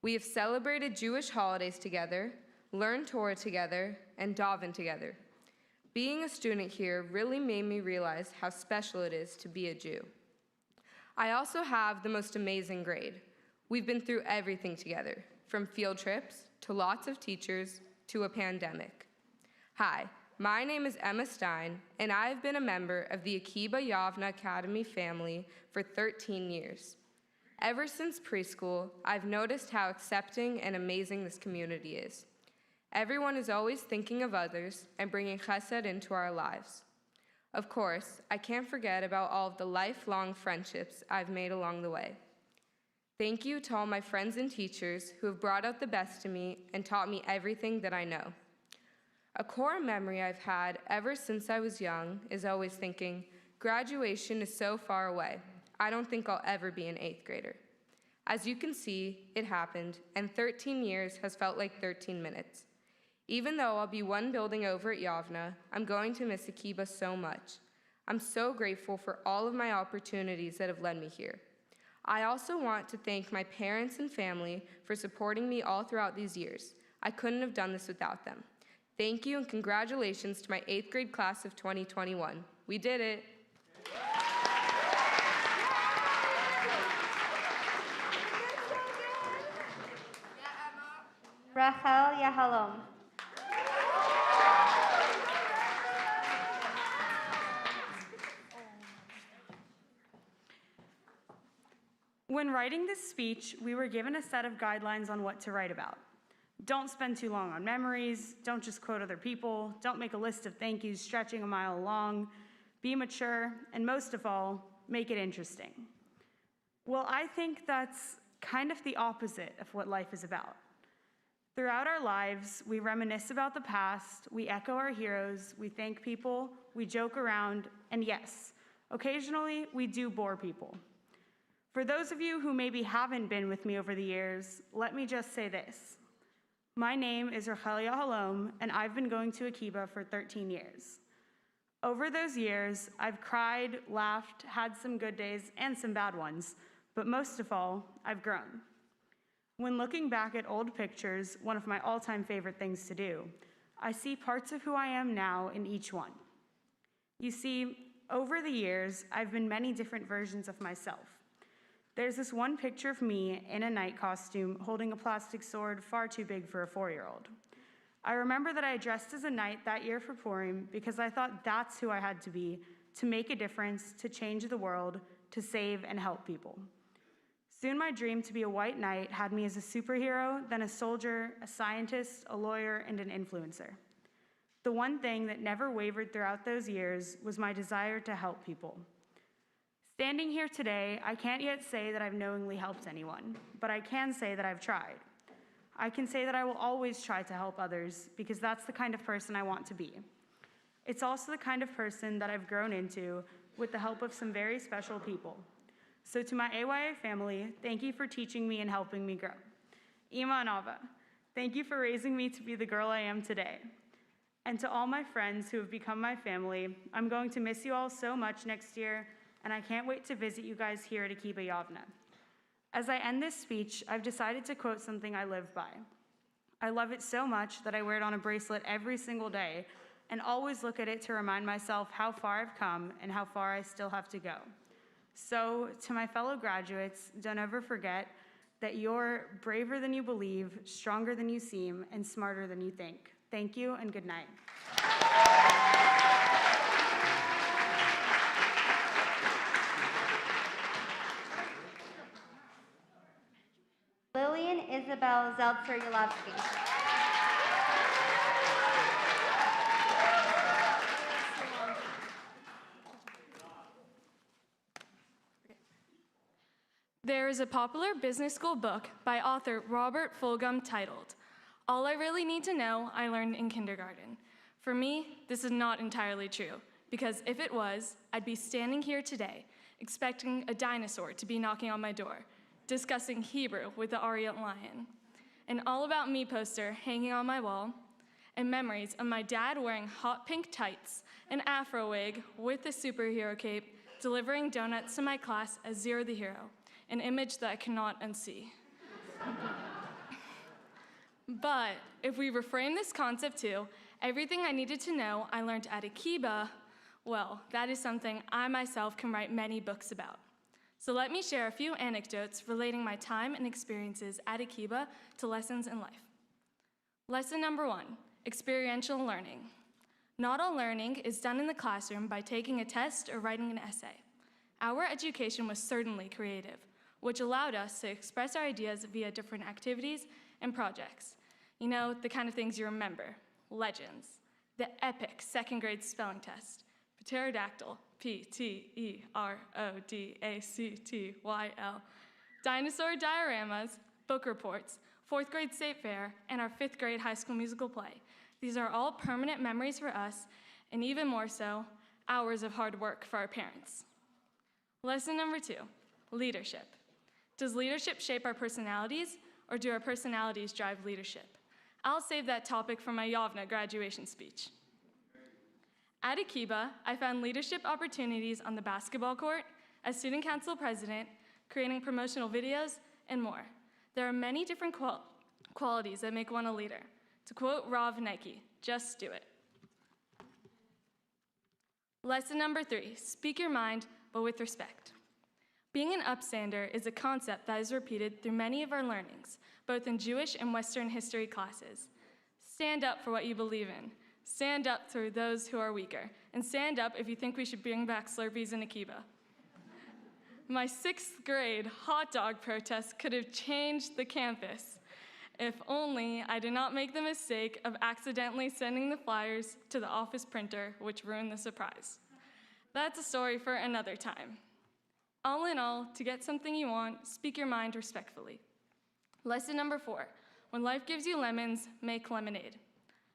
We have celebrated Jewish holidays together, learned Torah together, and davened together. Being a student here really made me realize how special it is to be a Jew. I also have the most amazing grade. We've been through everything together, from field trips to lots of teachers to a pandemic. Hi, my name is Emma Stein, and I've been a member of the Akiba Yavna Academy family for 13 years. Ever since preschool, I've noticed how accepting and amazing this community is. Everyone is always thinking of others and bringing chesed into our lives. Of course, I can't forget about all of the lifelong friendships I've made along the way. Thank you to all my friends and teachers who have brought out the best in me and taught me everything that I know. A core memory I've had ever since I was young is always thinking, graduation is so far away. I don't think I'll ever be an 8th grader. As you can see, it happened, and 13 years has felt like 13 minutes. Even though I'll be one building over at Yavna, I'm going to miss Akiba so much. I'm so grateful for all of my opportunities that have led me here. I also want to thank my parents and family for supporting me all throughout these years. I couldn't have done this without them. Thank you and congratulations to my 8th grade class of 2021. We did it. Rachel Yahalom. When writing this speech, we were given a set of guidelines on what to write about. Don't spend too long on memories, don't just quote other people, don't make a list of thank yous stretching a mile long, be mature, and most of all, make it interesting. Well, I think that's kind of the opposite of what life is about. Throughout our lives, we reminisce about the past, we echo our heroes, we thank people, we joke around, and yes, occasionally we do bore people. For those of you who maybe haven't been with me over the years, let me just say this. My name is Rachel Yahalom, and I've been going to Akiba for 13 years. Over those years, I've cried, laughed, had some good days and some bad ones, but most of all, I've grown. When looking back at old pictures, one of my all-time favorite things to do, I see parts of who I am now in each one. You see, over the years, I've been many different versions of myself. There's this one picture of me in a knight costume holding a plastic sword far too big for a 4-year-old. I remember that I dressed as a knight that year for Purim because I thought that's who I had to be to make a difference, to change the world, to save and help people. Soon my dream to be a white knight had me as a superhero, then a soldier, a scientist, a lawyer, and an influencer. The one thing that never wavered throughout those years was my desire to help people. Standing here today, I can't yet say that I've knowingly helped anyone, but I can say that I've tried. I can say that I will always try to help others because that's the kind of person I want to be. It's also the kind of person that I've grown into with the help of some very special people. So to my AYA family, thank you for teaching me and helping me grow. Ima and Ava, thank you for raising me to be the girl I am today. And to all my friends who have become my family, I'm going to miss you all so much next year, and I can't wait to visit you guys here at Akiba Yavne. As I end this speech, I've decided to quote something I live by. I love it so much that I wear it on a bracelet every single day and always look at it to remind myself how far I've come and how far I still have to go. So, to my fellow graduates, don't ever forget that you're braver than you believe, stronger than you seem, and smarter than you think. Thank you and good night. Lillian Isabel Zeltser-Yulovsky. There is a popular business school book by author Robert Fulghum titled, "All I Really Need to Know I Learned in Kindergarten." For me, this is not entirely true, because if it was, I'd be standing here today, expecting a dinosaur to be knocking on my door, discussing Hebrew with the Orient Lion, an All About Me poster hanging on my wall, and memories of my dad wearing hot pink tights, an afro wig with a superhero cape, delivering donuts to my class as Zero the Hero, an image that I cannot unsee. But if we reframe this concept to everything I needed to know I learned at Akiba, well, that is something I myself can write many books about. So let me share a few anecdotes relating my time and experiences at Akiba to lessons in life. Lesson number 1, experiential learning. Not all learning is done in the classroom by taking a test or writing an essay. Our education was certainly creative, which allowed us to express our ideas via different activities and projects. You know, the kind of things you remember. Legends, the epic second grade spelling test, pterodactyl, P-T-E-R-O-D-A-C-T-Y-L, dinosaur dioramas, book reports, 4th grade state fair, and our 5th grade high school musical play. These are all permanent memories for us, and even more so, hours of hard work for our parents. Lesson number 2, leadership. Does leadership shape our personalities, or do our personalities drive leadership? I'll save that topic for my Yavne graduation speech. At Akiba, I found leadership opportunities on the basketball court, as student council president, creating promotional videos, and more. There are many different qualities that make one a leader. To quote Rav Nike, just do it. Lesson number 3, speak your mind, but with respect. Being an upstander is a concept that is repeated through many of our learnings, both in Jewish and Western history classes. Stand up for what you believe in. Stand up for those who are weaker. And stand up if you think we should bring back Slurpees in Akiba. My 6th grade hot dog protest could have changed the campus. If only I did not make the mistake of accidentally sending the flyers to the office printer, which ruined the surprise. That's a story for another time. All in all, to get something you want, speak your mind respectfully. Lesson number 4, when life gives you lemons, make lemonade.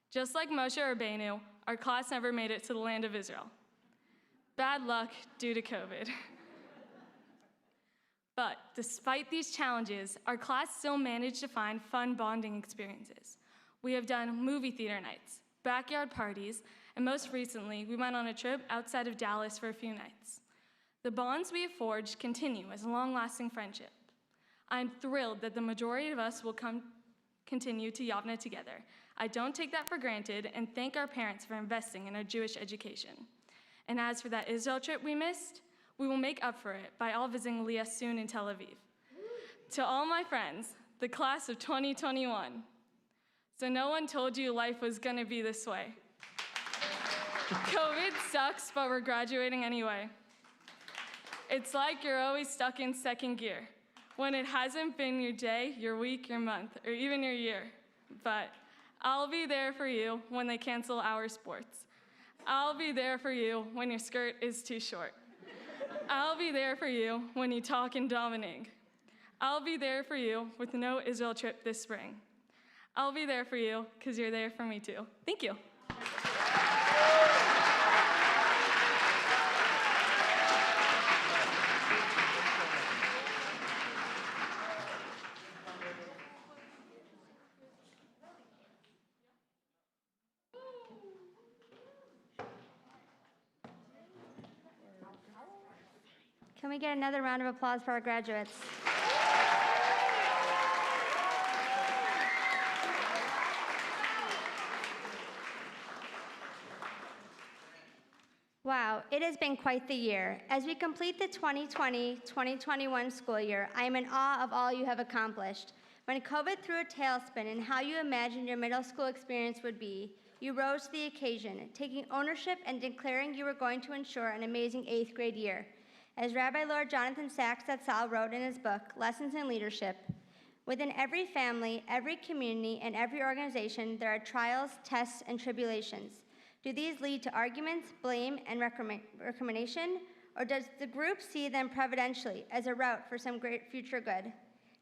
Just like Moshe Rabbeinu, our class never made it to the land of Israel. Bad luck due to COVID. But despite these challenges, our class still managed to find fun bonding experiences. We have done movie theater nights, backyard parties, and most recently, we went on a trip outside of Dallas for a few nights. The bonds we have forged continue as a long-lasting friendship. I'm thrilled that the majority of us will continue to Yavne together. I don't take that for granted and thank our parents for investing in our Jewish education. And as for that Israel trip we missed, we will make up for it by all visiting Leah soon in Tel Aviv. To all my friends, the class of 2021. So no one told you life was gonna be this way. COVID sucks, but we're graduating anyway. It's like you're always stuck in second gear, when it hasn't been your day, your week, your month, or even your year. But I'll be there for you when they cancel our sports. I'll be there for you when your skirt is too short. I'll be there for you when you talk and dominate. I'll be there for you with no Israel trip this spring. I'll be there for you because you're there for me too. Thank you. Can we get another round of applause for our graduates? Wow, it has been quite the year. As we complete the 2020-2021 school year, I am in awe of all you have accomplished. When COVID threw a tailspin in how you imagined your middle school experience would be, you rose to the occasion, taking ownership and declaring you were going to ensure an amazing 8th grade year. As Rabbi Lord Jonathan Sachs Zatzal wrote in his book, Lessons in Leadership, within every family, every community, and every organization, there are trials, tests, and tribulations. Do these lead to arguments, blame, and recrimination, or does the group see them providentially as a route for some great future good?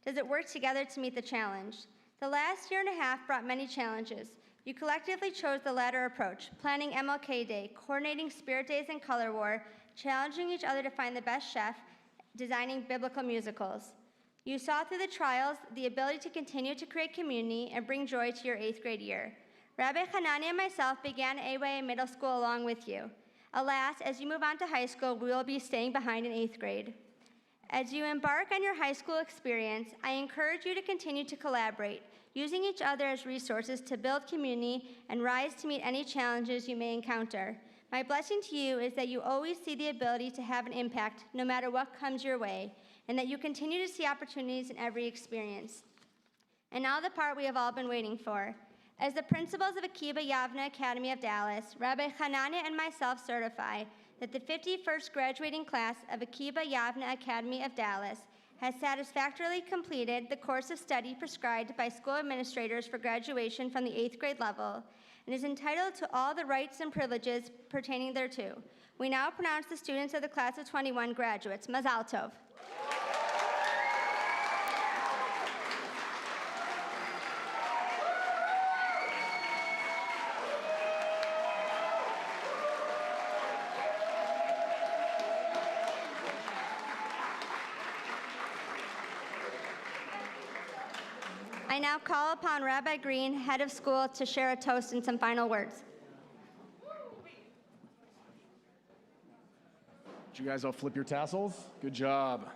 Does it work together to meet the challenge? The last year and a half brought many challenges. You collectively chose the latter approach, planning MLK Day, coordinating Spirit Days and Color War, challenging each other to find the best chef, designing biblical musicals. You saw through the trials the ability to continue to create community and bring joy to your 8th grade year. Rabbi Hanani and myself began AYA Middle School along with you. Alas, as you move on to high school, we will be staying behind in 8th grade. As you embark on your high school experience, I encourage you to continue to collaborate, using each other as resources to build community and rise to meet any challenges you may encounter. My blessing to you is that you always see the ability to have an impact no matter what comes your way, and that you continue to see opportunities in every experience. And now the part we have all been waiting for. As the principals of Akiba Yavna Academy of Dallas, Rabbi Hanania and myself certify that the 51st graduating class of Akiba Yavna Academy of Dallas has satisfactorily completed the course of study prescribed by school administrators for graduation from the 8th grade level and is entitled to all the rights and privileges pertaining thereto. We now pronounce the students of the class of 21 graduates. Mazal Tov. I now call upon Rabbi Green, head of school, to share a toast and some final words. Did you guys all flip your tassels? Good job.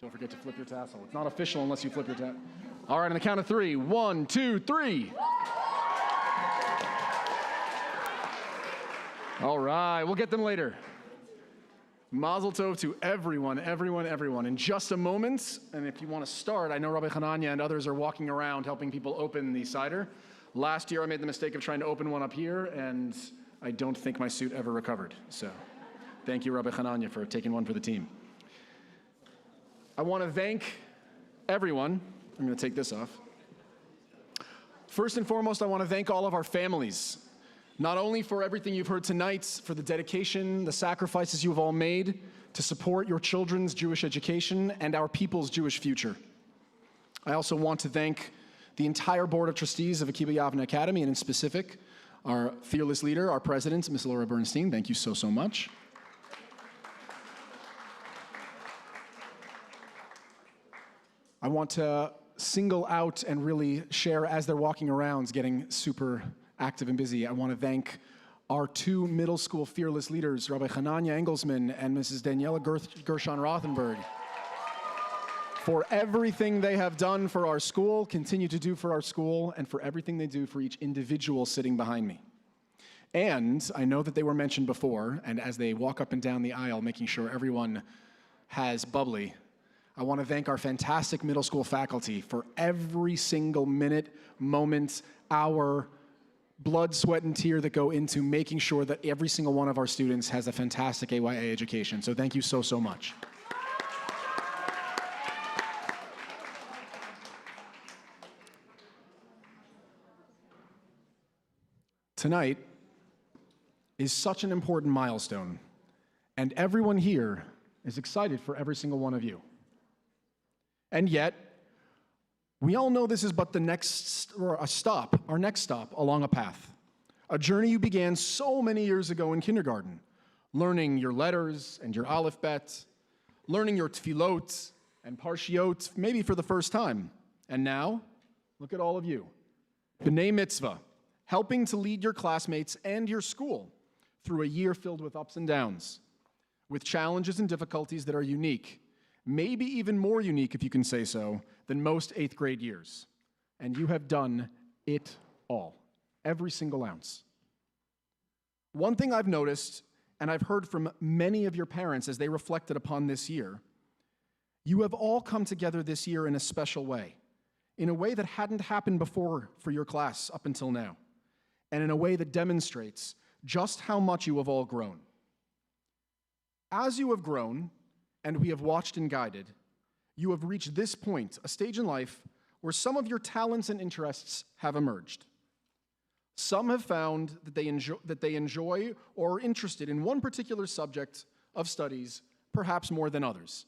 Don't forget to flip your tassel. It's not official unless you flip your tassel. All right, on the count of 3. 1, 2, 3. All right, we'll get them later. Mazel tov to everyone, everyone, everyone. In just a moment, and if you want to start, I know Rabbi Hanania and others are walking around helping people open the cider. Last year, I made the mistake of trying to open one up here, and I don't think my suit ever recovered. So thank you, Rabbi Hanania, for taking one for the team. I want to thank everyone. I'm going to take this off. First and foremost, I want to thank all of our families. Not only for everything you've heard tonight, for the dedication, the sacrifices you have all made to support your children's Jewish education and our people's Jewish future. I also want to thank the entire Board of Trustees of Akiba Yavna Academy, and in specific, our fearless leader, our president, Ms. Laura Bernstein. Thank you so, so much. I want to single out and really share, as they're walking around, getting super active and busy, I want to thank our 2 middle school fearless leaders, Rabbi Hanania Engelsman and Mrs. Daniela Gershon Rothenberg, for everything they have done for our school, continue to do for our school, and for everything they do for each individual sitting behind me. And I know that they were mentioned before, and as they walk up and down the aisle, making sure everyone has bubbly, I want to thank our fantastic middle school faculty for every single minute, moment, hour, blood, sweat, and tear that go into making sure that every single one of our students has a fantastic AYA education. So thank you so, so much. Tonight is such an important milestone, and everyone here is excited for every single one of you. And yet, we all know this is but the next, or our next stop along a path, a journey you began so many years ago in kindergarten, learning your letters and your aleph bet, learning your tefillot and parshiot, maybe for the first time. And now, look at all of you. B'nai mitzvah, helping to lead your classmates and your school through a year filled with ups and downs, with challenges and difficulties that are unique, maybe even more unique, if you can say so, than most 8th grade years. And you have done it all, every single ounce. One thing I've noticed, and I've heard from many of your parents as they reflected upon this year, you have all come together this year in a special way, in a way that hadn't happened before for your class up until now, and in a way that demonstrates just how much you have all grown. As you have grown, and we have watched and guided, you have reached this point, a stage in life where some of your talents and interests have emerged. Some have found that they enjoy or are interested in one particular subject of studies, perhaps more than others.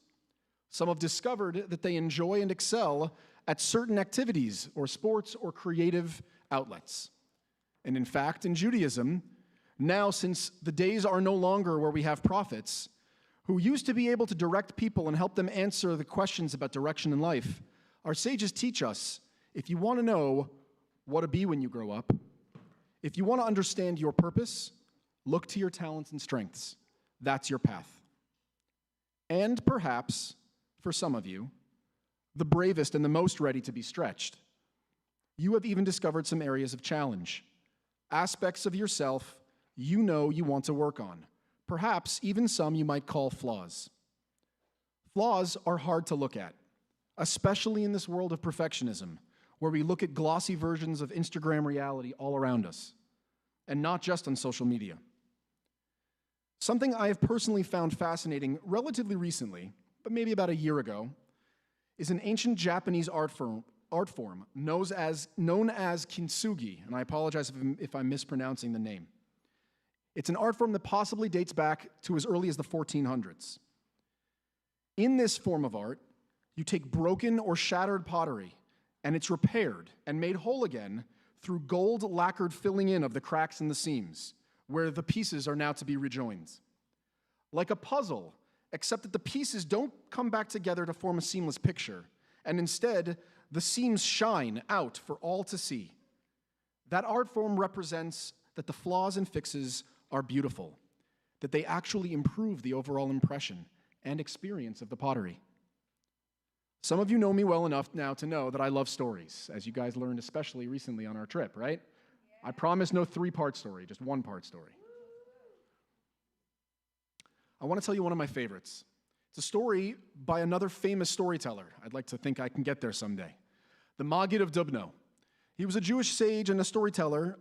Some have discovered that they enjoy and excel at certain activities or sports or creative outlets. And in fact, in Judaism, now since the days are no longer where we have prophets, who used to be able to direct people and help them answer the questions about direction in life, our sages teach us, if you want to know what to be when you grow up, if you want to understand your purpose, look to your talents and strengths. That's your path. And perhaps, for some of you, the bravest and the most ready to be stretched, you have even discovered some areas of challenge, aspects of yourself you know you want to work on. Perhaps even some you might call flaws. Flaws are hard to look at, especially in this world of perfectionism, where we look at glossy versions of Instagram reality all around us, and not just on social media. Something I have personally found fascinating relatively recently, but maybe about a year ago, is an ancient Japanese art form known as kintsugi, and I apologize if I'm mispronouncing the name. It's an art form that possibly dates back to as early as the 1400s. In this form of art, you take broken or shattered pottery, and it's repaired and made whole again through gold lacquered filling in of the cracks in the seams, where the pieces are now to be rejoined. Like a puzzle, except that the pieces don't come back together to form a seamless picture, and instead, the seams shine out for all to see. That art form represents that the flaws and fixes are beautiful, that they actually improve the overall impression and experience of the pottery. Some of you know me well enough now to know that I love stories, as you guys learned especially recently on our trip, right? Yeah. I promise no 3-part story, just 1-part story. I want to tell you one of my favorites. It's a story by another famous storyteller. I'd like to think I can get there someday. The Maggid of Dubno. He was a Jewish sage and a storyteller,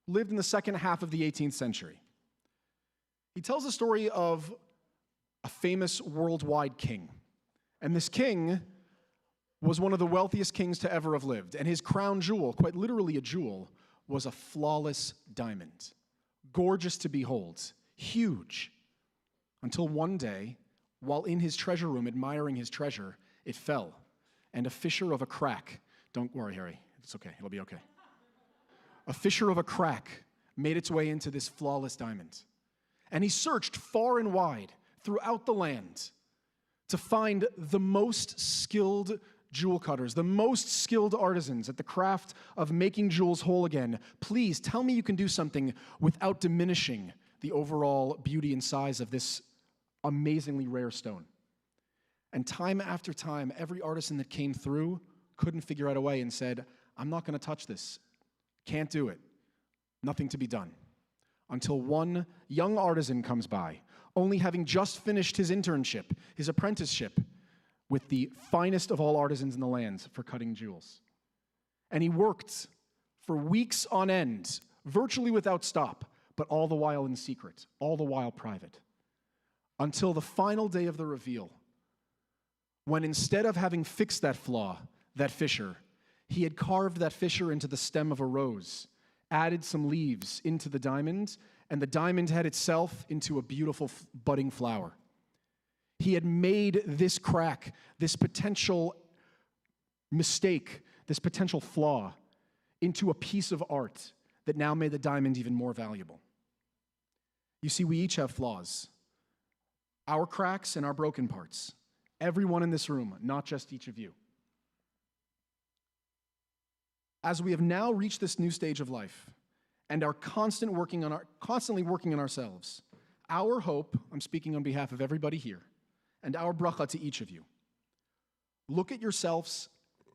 lived in the second half of the 18th century. He tells the story of a famous worldwide king. And this king was one of the wealthiest kings to ever have lived. And his crown jewel, quite literally a jewel, was a flawless diamond. Gorgeous to behold, huge. Until one day, while in his treasure room admiring his treasure, it fell. And a fissure of a crack, don't worry, Harry, it's okay, it'll be okay. A fissure of a crack made its way into this flawless diamond. And he searched far and wide throughout the land to find the most skilled jewel cutters, the most skilled artisans at the craft of making jewels whole again. Please tell me you can do something without diminishing the overall beauty and size of this amazingly rare stone. And time after time, every artisan that came through couldn't figure out a way and said, I'm not going to touch this. Can't do it. Nothing to be done. until one young artisan comes by, only having just finished his internship, his apprenticeship, with the finest of all artisans in the land for cutting jewels. And he worked for weeks on end, virtually without stop, but all the while in secret, all the while private, until the final day of the reveal, when instead of having fixed that flaw, that fissure, he had carved that fissure into the stem of a rose, added some leaves into the diamond, and the diamond had itself into a beautiful budding flower. He had made this crack, this potential mistake, this potential flaw, into a piece of art that now made the diamond even more valuable. You see, we each have flaws, our cracks and our broken parts. Everyone in this room, not just each of you. As we have now reached this new stage of life and are constantly working on ourselves, our hope, I'm speaking on behalf of everybody here, and our bracha to each of you, look at yourselves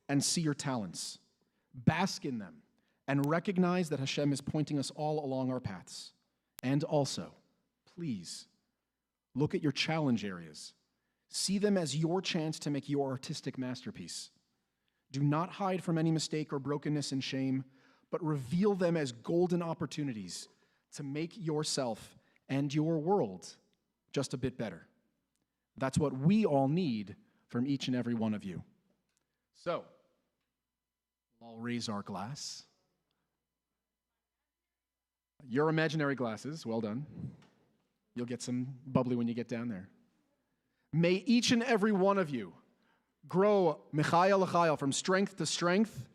and see your talents, bask in them, and recognize that Hashem is pointing us all along our paths. And also, please, look at your challenge areas. See them as your chance to make your artistic masterpiece. Do not hide from any mistake or brokenness and shame, but reveal them as golden opportunities to make yourself and your world just a bit better. That's what we all need from each and every one of you. So, we'll all raise our glass. Your imaginary glasses, well done. You'll get some bubbly when you get down there. May each and every one of you grow Michayel L'Chayel from strength to strength,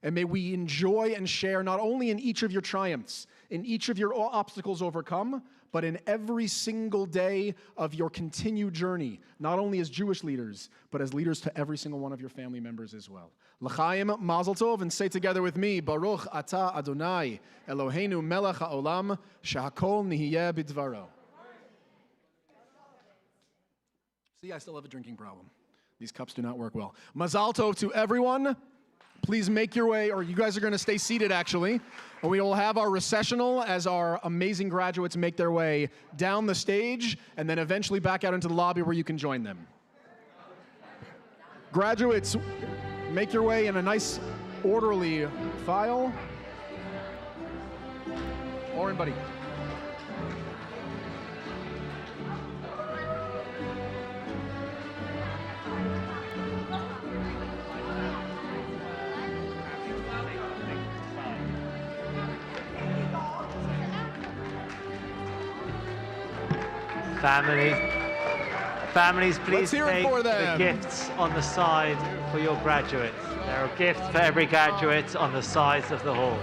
and may we enjoy and share not only in each of your triumphs, in each of your obstacles overcome, but in every single day of your continued journey, not only as Jewish leaders, but as leaders to every single one of your family members as well. L'chaim, Mazel Tov, and say together with me, Baruch Atah Adonai, Eloheinu melech ha'olam, shehakol nihiyeh b'dvaro. See, I still have a drinking problem. These cups do not work well. Mazal Tov to everyone. Please make your way, or you guys are going to stay seated, actually. And we will have our recessional as our amazing graduates make their way down the stage and then eventually back out into the lobby where you can join them. Graduates, make your way in a nice, orderly file. Oren, buddy. Families, please take the gifts on the side for your graduates. There are gifts for every graduate on the sides of the hall.